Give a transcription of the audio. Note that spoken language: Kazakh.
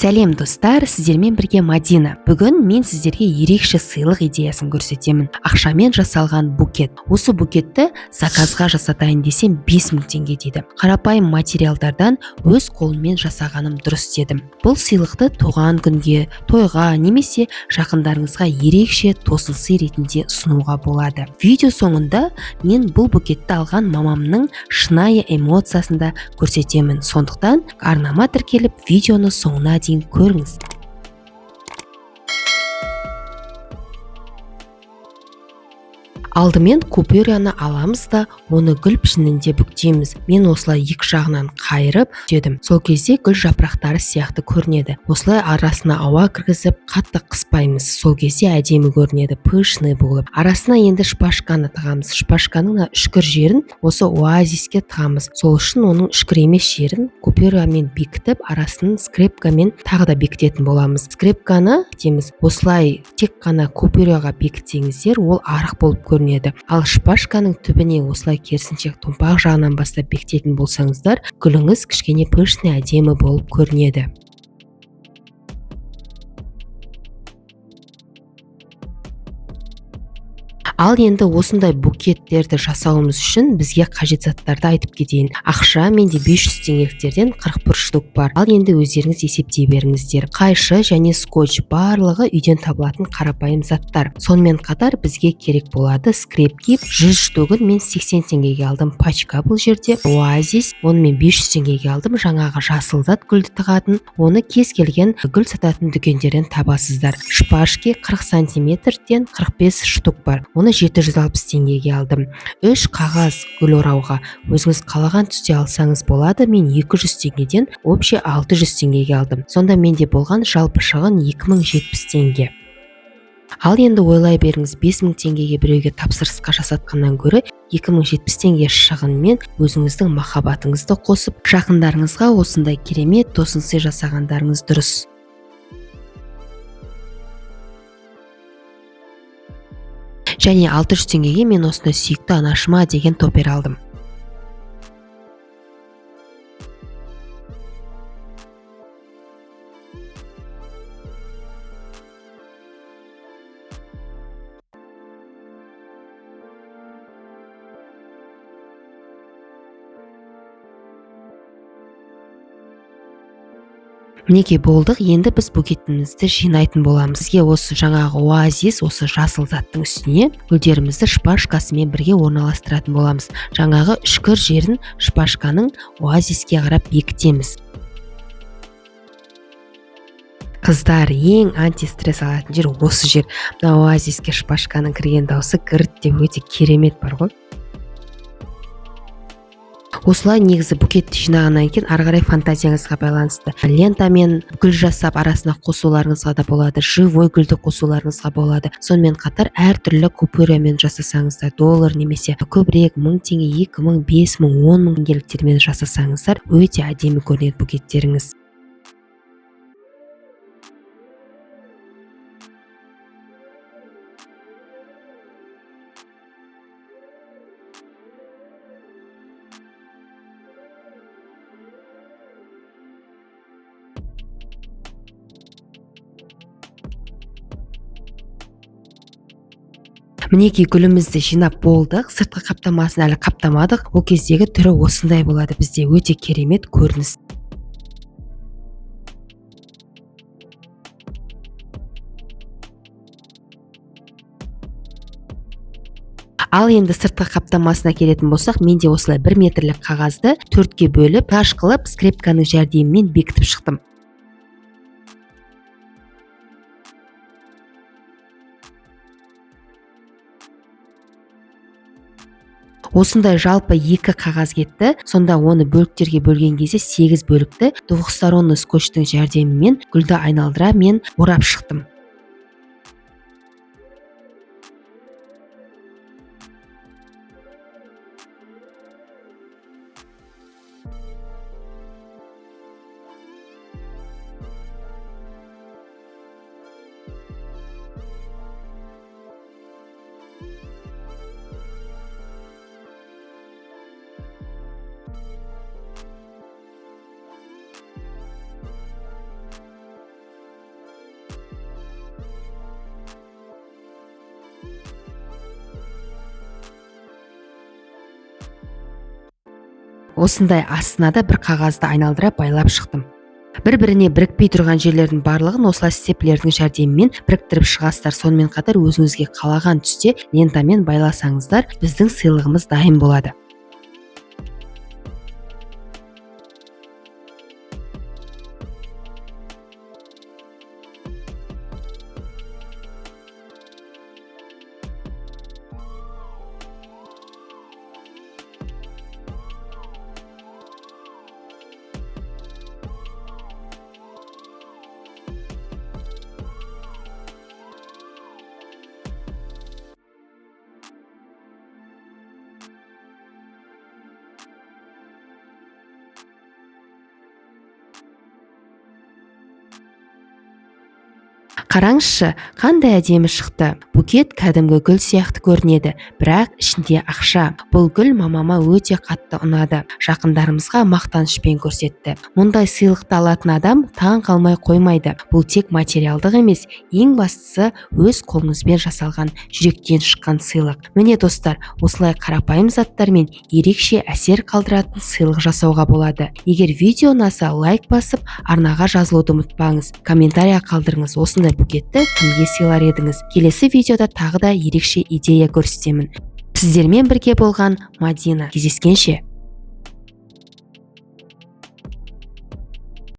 Сәлем достар, сіздермен бірге Мадина. Бүгін мен сіздерге ерекше сыйлық идеясын көрсетемін. Ақшамен жасалған букет. Осы букетті заказға жасатайын десем 5000 теңге дейді. Қарапайым материалдардан өз қолыммен жасағаным дұрыс дедім. Бұл сыйлықты туған күнге, тойға немесе жақындарыңызға ерекше тосын сый ретінде ұсынуға болады. Видео соңында мен бұл букетті алған мамамның шынайы эмоциясын да көрсетемін. Сондықтан арнама тіркеліп видеоны соңына дейін көріңіз. Алдымен купюраны аламыз да оны гүл пішінінде бүктейміз. Мен осылай екі жағынан қайырып дедім. Сол кезде гүл жапырақтары сияқты көрінеді. Осылай арасына ауа кіргізіп қатты қыспаймыз. Сол кезде әдемі көрінеді, пышный болып. Арасына енді шпажканы тығамыз. Шпажканың үшкір жерін осы оазиске тығамыз. Сол үшін оның үшкір емес жерін купюрамен бекітіп, арасын скрепкамен тағы да бекітетін боламыз. Скрепканы бекітеміз. Осылай тек қана купюраға бекітсеңіздер, ол арық болып көрінеді. Ал шпажканың түбіне осылай керісінше томпақ жағынан бастап бекітетін болсаңыздар, гүліңіз кішкене пышный әдемі болып көрінеді. Ал енді осындай букеттерді жасауымыз үшін бізге қажет заттарды айтып кетейін. Ақша менде 500 теңгеліктерден 41 штук бар. Ал енді өздеріңіз есептей беріңіздер. Қайшы және скотч барлығы үйден табылатын қарапайым заттар. Сонымен қатар бізге керек болады скрепки. 100 штугын мен 80 теңгеге алдым. Пачка бұл жерде. Оазис, оны мен 500 теңгеге алдым. Жаңағы жасыл зат гүлді тығатын. Оны кез келген гүл сататын дүкендерден табасыздар. Шпажки 40 сантиметрден 45 штук бар. Оны 760 теңгеге алдым. 3 қағаз гүл орауға өзіңіз қалаған түсте алсаңыз болады. Мен 200 теңгеден общий 600 теңгеге алдым. Сонда менде болған жалпы шығын 2070 теңге. Ал енді ойлай беріңіз, 5000 теңгеге біреуге тапсырысқа жасатқаннан гөрі 2070 теңге шығынмен өзіңіздің махаббатыңызды қосып, жақындарыңызға осындай керемет тосын сый жасағандарыңыз дұрыс. Және 600 теңгеге мен осындай сүйікті анашыма деген топер алдым. Мінекей болдық, енді біз букетімізді жинайтын боламыз. Бізге осы жаңағы оазис, осы жасыл заттың үстіне гүлдерімізді шпажкасымен бірге орналастыратын боламыз. Жаңағы үшкір жерін шпажканың оазиске қарап бекітеміз. Қыздар, ең антистресс алатын жер осы жер. Мына оазиске шпажканың кірген дауысы гірт деп өте керемет бар ғой. Осылай негізі букетті жинағаннан кейін ары қарай фантазияңызға байланысты. Лентамен гүл жасап арасына қосуларыңызға да болады, живой гүлді қосуларыңызға болады. Сонымен қатар әртүрлі купюрамен жасасаңыздар, доллар немесе көбірек 1000 теңге, 2000, 5000, 10000 теңгеліктермен жасасаңыздар, өте әдемі көрінеді букеттеріңіз. Мінекей гүлімізді жинап болдық. Сыртқы қаптамасын әлі қаптамадық. Ол кездегі түрі осындай болады. Бізде өте керемет көрініс. Ал енді сыртқы қаптамасына келетін болсақ, менде осылай 1 метрлік қағазды 4-ке бөліп, таш қылып, скрепканың жәрдемімен бекітіп шықтым. Осындай жалпы 2 қағаз кетті. Сонда оны бөліктерге бөлген кезде 8 бөлікті двухсторонный скотчтың жәрдемімен гүлді айналдыра мен орап шықтым. осындай астына да бір қағазды айналдыра байлап шықтым. Бір-біріне бірікпей тұрған жерлердің барлығын осылай степлердің жәрдемімен біріктіріп шығасыздар. Сонымен қатар өзіңізге қалаған түсте лентамен байласаңыздар, біздің сыйлығымыз дайын болады. Қараңызшы, қандай әдемі шықты. Букет кәдімгі гүл сияқты көрінеді, бірақ ішінде ақша. Бұл гүл мамама өте қатты ұнады. Жақындарымызға мақтанышпен көрсетті. Мұндай сыйлықты алатын адам таң қалмай қоймайды. Бұл тек материалдық емес, ең бастысы өз қолыңызбен жасалған, жүректен шыққан сыйлық. Міне достар, осылай қарапайым заттармен ерекше әсер қалдыратын сыйлық жасауға болады. Егер видео ұнаса, лайк басып, арнаға жазылуды ұмытпаңыз. Комментария қалдырыңыз, осындай букетті кімге сыйлар едіңіз? Келесі видеода тағы да ерекше идея көрсетемін. Сіздермен бірге болған Мадина. Кездескенше.